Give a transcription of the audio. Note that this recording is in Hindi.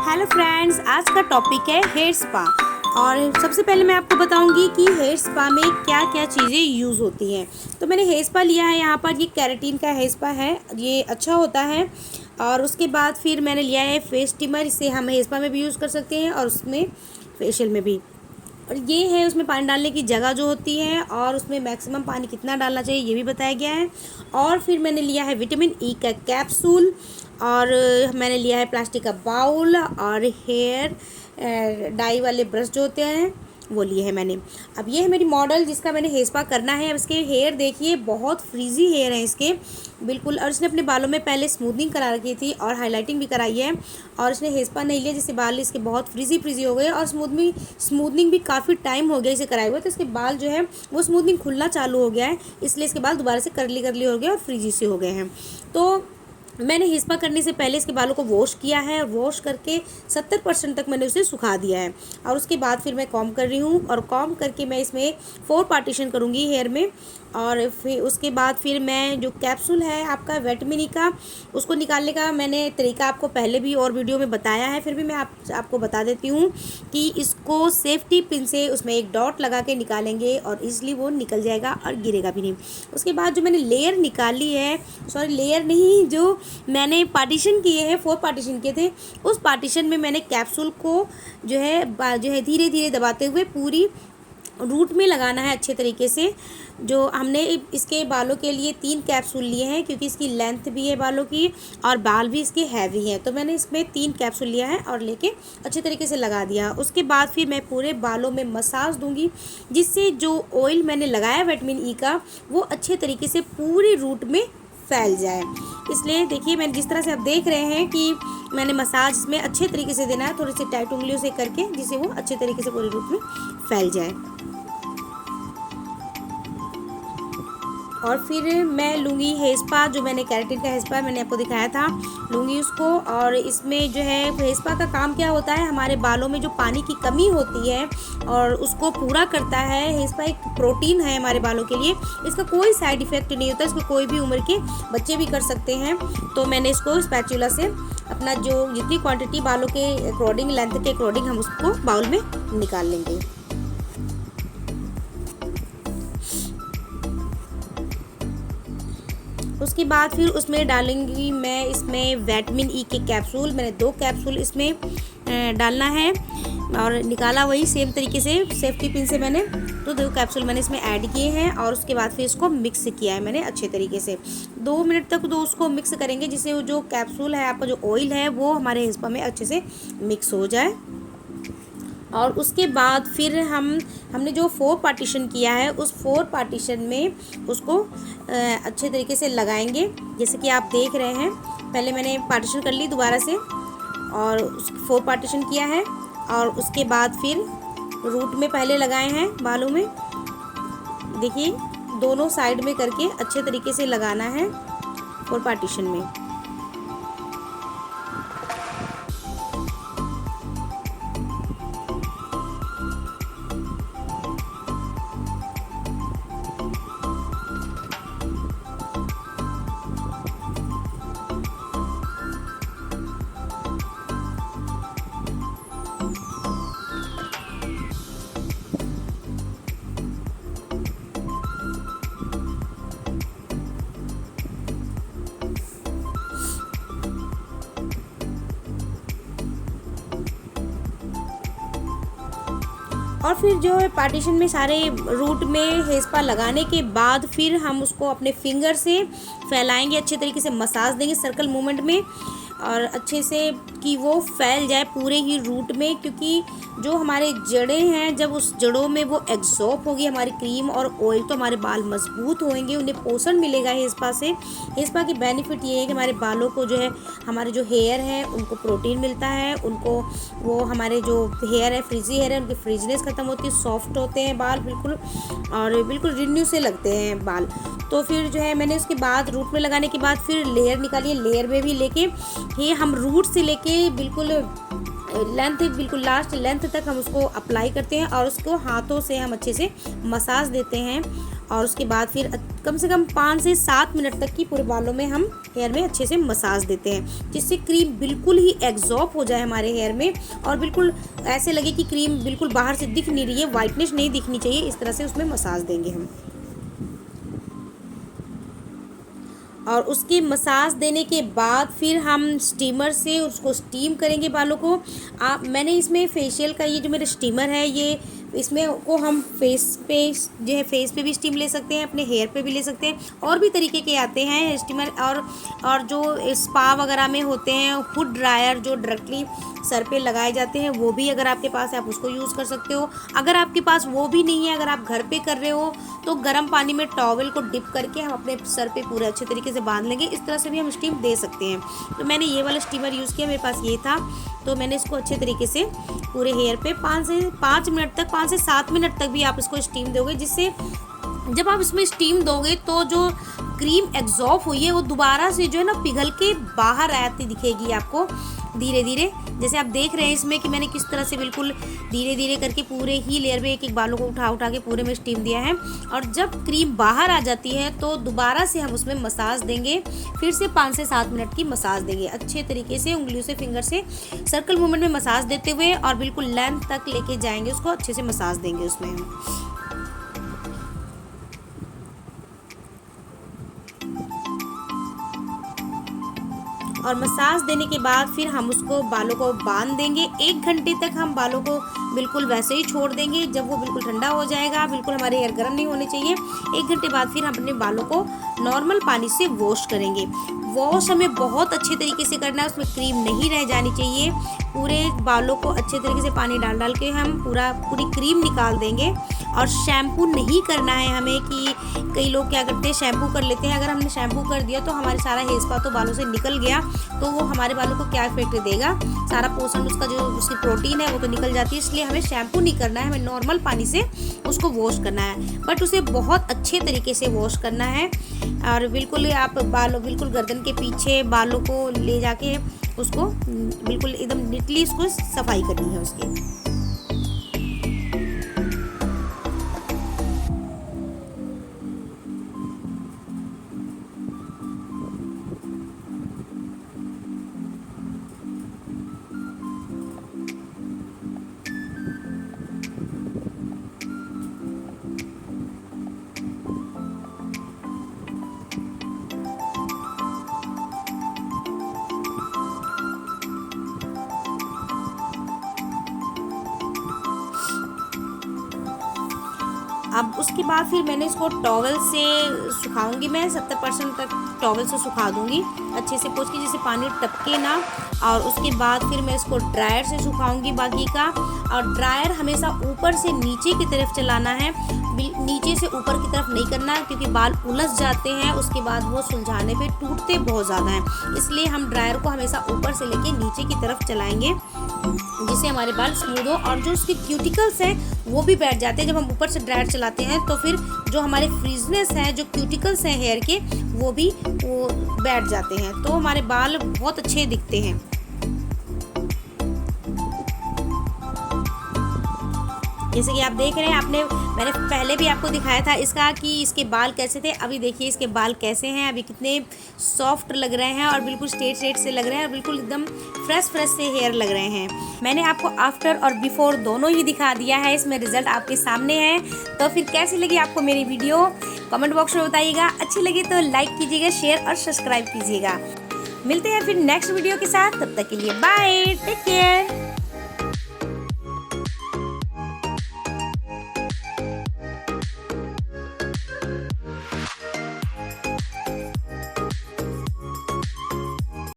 हेलो फ्रेंड्स, आज का टॉपिक है हेयर स्पा। और सबसे पहले मैं आपको बताऊंगी कि हेयर स्पा में क्या क्या चीज़ें यूज़ होती हैं। तो मैंने हेयर स्पा लिया है, यहाँ पर ये केराटिन का हेयर स्पा है, ये अच्छा होता है। और उसके बाद फिर मैंने लिया है फेस स्टीमर, इसे हम हेयर स्पा में भी यूज़ कर सकते हैं और उसमें फेशियल में भी। और ये है उसमें पानी डालने की जगह जो होती है और उसमें मैक्सिमम पानी कितना डालना चाहिए ये भी बताया गया है। और फिर मैंने लिया है विटामिन ई का कैप्सूल, और मैंने लिया है प्लास्टिक का बाउल, और हेयर डाई वाले ब्रश जो होते हैं वो लिए हैं मैंने। अब ये है मेरी मॉडल जिसका मैंने हेयर स्पा करना है। अब इसके हेयर देखिए, बहुत फ्रीजी हेयर हैं इसके बिल्कुल। और इसने अपने बालों में पहले स्मूथनिंग करा रखी थी और हाईलाइटिंग भी कराई है, और इसने हेयर स्पा नहीं लिया जिससे बाल इसके बहुत फ्रीजी हो गए। और स्मूथनिंग भी काफ़ी टाइम हो गया इसे कराए हुए, तो इसके बाल जो है वो स्मूथनिंग खुलना चालू हो गया है, इसलिए इसके बाल दोबारा से करली हो गए और फ्रीजी से हो गए हैं। तो मैंने हेयर स्पा करने से पहले इसके बालों को वॉश किया है, और वॉश करके 70% तक मैंने उसे सुखा दिया है। और उसके बाद फिर मैं कॉम्ब कर रही हूँ, और कॉम्ब करके मैं इसमें 4 पार्टीशन करूँगी हेयर में। और फिर उसके बाद फिर मैं जो कैप्सूल है आपका विटामिन ई का, उसको निकालने का मैंने तरीका आपको पहले भी और वीडियो में बताया है, फिर भी मैं आपको बता देती हूँ कि इसको सेफ्टी पिन से उसमें एक डॉट लगा के निकालेंगे और ईज़िली वो निकल जाएगा और गिरेगा भी नहीं। उसके बाद जो मैंने लेयर निकाली है, सॉरी लेयर नहीं, जो मैंने पार्टीशन किए हैं, 4 पार्टीशन किए थे, उस पार्टीशन में मैंने कैप्सूल को जो है धीरे धीरे दबाते हुए पूरी रूट में लगाना है अच्छे तरीके से। जो हमने इसके बालों के लिए 3 कैप्सूल लिए हैं, क्योंकि इसकी लेंथ भी है बालों की और बाल भी इसके हैवी हैं, तो मैंने इसमें 3 कैप्सूल लिया है और लेके अच्छे तरीके से लगा दिया। उसके बाद फिर मैं पूरे बालों में मसाज दूंगी, जिससे जो ऑयल मैंने लगाया विटामिन ई का वो अच्छे तरीके से पूरी रूट में फैल जाए। इसलिए देखिए, मैंने जिस तरह से आप देख रहे हैं कि मैंने मसाज में अच्छे तरीके से देना है, थोड़ी सी टाइट उंगलियों से करके, जिससे वो अच्छे तरीके से पूरे रूट में फैल जाए। और फिर मैं लूँगी हेयर स्पा, जो मैंने केराटिन का हेयर स्पा मैंने आपको दिखाया था, लूँगी उसको। और इसमें जो है हेयर स्पा का काम क्या होता है, हमारे बालों में जो पानी की कमी होती है और उसको पूरा करता है। हेयर स्पा एक प्रोटीन है हमारे बालों के लिए, इसका कोई साइड इफ़ेक्ट नहीं होता, इसको कोई भी उम्र के बच्चे भी कर सकते हैं। तो मैंने इसको स्पैचुला से अपना जो जितनी क्वांटिटी बालों के अकॉर्डिंग, लेंथ के अकॉर्डिंग हम उसको बाउल में निकाल लेंगे। उसके बाद फिर उसमें डालूंगी मैं इसमें विटामिन ई के कैप्सूल। मैंने 2 कैप्सूल इसमें डालना है, और निकाला वही सेम तरीके से सेफ्टी पिन से मैंने, तो 2 कैप्सूल मैंने इसमें ऐड किए हैं। और उसके बाद फिर इसको मिक्स किया है मैंने अच्छे तरीके से। 2 मिनट तक तो उसको मिक्स करेंगे, जिससे वो जो कैप्सूल है आपका, जो ऑयल है, वो हमारे हेयर स्पा में अच्छे से मिक्स हो जाए। और उसके बाद फिर हमने जो 4 पार्टीशन किया है, उस 4 पार्टीशन में उसको अच्छे तरीके से लगाएंगे, जैसे कि आप देख रहे हैं। पहले मैंने पार्टीशन कर ली दोबारा से, और 4 पार्टीशन किया है, और उसके बाद फिर रूट में पहले लगाए हैं बालों में। देखिए, दोनों साइड में करके अच्छे तरीके से लगाना है 4 पार्टीशन में। और फिर जो है पार्टीशन में सारे रूट में हेयर स्पा लगाने के बाद फिर हम उसको अपने फिंगर से फैलाएंगे, अच्छे तरीके से मसाज देंगे सर्कल मूवमेंट में, और अच्छे से कि वो फैल जाए पूरे ही रूट में। क्योंकि जो हमारे जड़ें हैं, जब उस जड़ों में वो एग्जॉर्ब होगी हमारी क्रीम और ऑयल, तो हमारे बाल मजबूत होंगे, उन्हें पोषण मिलेगा हेयर स्पा से। हेयर स्पा की बेनिफिट ये है कि हमारे बालों को जो है, हमारे जो हेयर हैं उनको प्रोटीन मिलता है, उनको वो हमारे जो हेयर है, फ्रीजी हेयर है, उनकी फ्रीजनेस ख़त्म होती है, सॉफ्ट होते हैं बाल बिल्कुल, और बिल्कुल रिन्यू से लगते हैं बाल। तो फिर जो है मैंने उसके बाद रूट में लगाने के बाद फिर लेयर निकाली है, लेयर में भी लेके ये हम रूट से लेके बिल्कुल लेंथ, बिल्कुल लास्ट लेंथ तक हम उसको अप्लाई करते हैं, और उसको हाथों से हम अच्छे से मसाज देते हैं। और उसके बाद फिर कम से कम 5 से 7 मिनट तक की पूरे बालों में हम हेयर में अच्छे से मसाज देते हैं, जिससे क्रीम बिल्कुल ही एग्जॉर्ब हो जाए हमारे हेयर में और बिल्कुल ऐसे लगे कि क्रीम बिल्कुल बाहर से दिख नहीं रही है, वाइटनेस नहीं दिखनी चाहिए। इस तरह से उसमें मसाज देंगे हम। और उसकी मसाज देने के बाद फिर हम स्टीमर से उसको स्टीम करेंगे बालों को। मैंने इसमें फेशियल का ये जो मेरा स्टीमर है, ये इसमें को हम फेस पे जो है फेस पे भी स्टीम ले सकते हैं, अपने हेयर पे भी ले सकते हैं। और भी तरीके के आते हैं स्टीमर। और जो स्पा वगैरह में होते हैं हुड ड्रायर जो डायरेक्टली सर पे लगाए जाते हैं, वो भी अगर आपके पास है आप उसको यूज़ कर सकते हो। अगर आपके पास वो भी नहीं है, अगर आप घर पे कर रहे हो, तो गर्म पानी में टॉवल को डिप करके हम अपने सर पे पूरे अच्छे तरीके से बांध लेंगे। इस तरह से भी हम स्टीम दे सकते हैं। तो मैंने ये वाला स्टीमर यूज़ किया, मेरे पास ये था, तो मैंने इसको अच्छे तरीके से पूरे हेयर पे 5 मिनट तक 5 से 7 मिनट तक भी आप इसको स्टीम दोगे, जिससे जब आप इसमें स्टीम दोगे तो जो क्रीम एग्जॉर्ब हुई है वो दोबारा से जो है ना पिघल के बाहर आती दिखेगी आपको धीरे धीरे। जैसे आप देख रहे हैं इसमें कि मैंने किस तरह से बिल्कुल धीरे धीरे करके पूरे ही लेयर में एक एक बालों को उठा उठा के पूरे में स्टीम दिया है। और जब क्रीम बाहर आ जाती है तो दोबारा से हम उसमें मसाज देंगे, फिर से 5 से 7 मिनट की मसाज देंगे अच्छे तरीके से, उंगलियों से फिंगर से सर्कल मूवमेंट में मसाज देते हुए, और बिल्कुल लेंथ तक लेके जाएंगे उसको, अच्छे से मसाज देंगे उसमें हम। और मसाज देने के बाद फिर हम उसको बालों को बांध देंगे। 1 घंटे तक हम बालों को बिल्कुल वैसे ही छोड़ देंगे। जब वो बिल्कुल ठंडा हो जाएगा, बिल्कुल हमारे हेयर गर्म नहीं होने चाहिए, 1 घंटे बाद फिर हम अपने बालों को नॉर्मल पानी से वॉश करेंगे। वॉश हमें बहुत अच्छे तरीके से करना है, उसमें क्रीम नहीं रह जानी चाहिए। पूरे बालों को अच्छे तरीके से पानी डाल डाल के हम पूरी क्रीम निकाल देंगे। और शैम्पू नहीं करना है हमें, कि कई लोग क्या करते हैं शैम्पू कर लेते हैं। अगर हमने शैम्पू कर दिया तो हमारे सारा हेयर स्पा तो बालों से निकल गया, तो वो हमारे बालों को क्या इफेक्ट देगा, सारा पोर्शन उसका जो उसकी प्रोटीन है वो तो निकल जाती है। इसलिए हमें शैम्पू नहीं करना है, हमें नॉर्मल पानी से उसको वॉश करना है, बट उसे बहुत अच्छे तरीके से वॉश करना है। और बिल्कुल आप बालों बिल्कुल गर्दन के पीछे बालों को ले जाके उसको बिल्कुल एकदम नीटली उसको सफाई करनी है उसकी। अब उसके बाद फिर मैंने इसको टॉवल से सुखाऊंगी, मैं 70% तक टॉवल से सुखा दूंगी अच्छे से पोंछ के, जिससे पानी टपके ना। और उसके बाद फिर मैं इसको ड्रायर से सुखाऊंगी बाकी का। और ड्रायर हमेशा ऊपर से नीचे की तरफ चलाना है, नीचे से ऊपर की तरफ नहीं करना है, क्योंकि बाल उलझ जाते हैं, उसके बाद वो सुलझाने पे टूटते बहुत ज़्यादा हैं। इसलिए हम ड्रायर को हमेशा ऊपर से लेके नीचे की तरफ चलाएंगे, जिससे हमारे बाल स्मूथ हो। और जो उसके क्यूटिकल्स हैं वो भी बैठ जाते हैं। जब हम ऊपर से ड्रायर चलाते हैं तो फिर जो हमारे फ्रीजनेस है, जो क्यूटिकल्स हैं हेयर के, वो बैठ जाते हैं, तो हमारे बाल बहुत अच्छे दिखते हैं। जैसे कि आप देख रहे हैं, मैंने पहले भी आपको दिखाया था इसका कि इसके बाल कैसे थे। अभी देखिए इसके बाल कैसे हैं, अभी कितने सॉफ्ट लग रहे हैं और बिल्कुल स्ट्रेट से लग रहे हैं और बिल्कुल एकदम फ्रेश से हेयर लग रहे हैं। मैंने आपको आफ्टर और बिफोर दोनों ही दिखा दिया है, इसमें रिजल्ट आपके सामने है। तो फिर कैसी लगी आपको मेरी वीडियो कमेंट बॉक्स में बताइएगा। अच्छी लगी तो लाइक कीजिएगा, शेयर और सब्सक्राइब कीजिएगा। मिलते हैं फिर नेक्स्ट वीडियो के साथ, तब तक के लिए बाय, टेक केयर।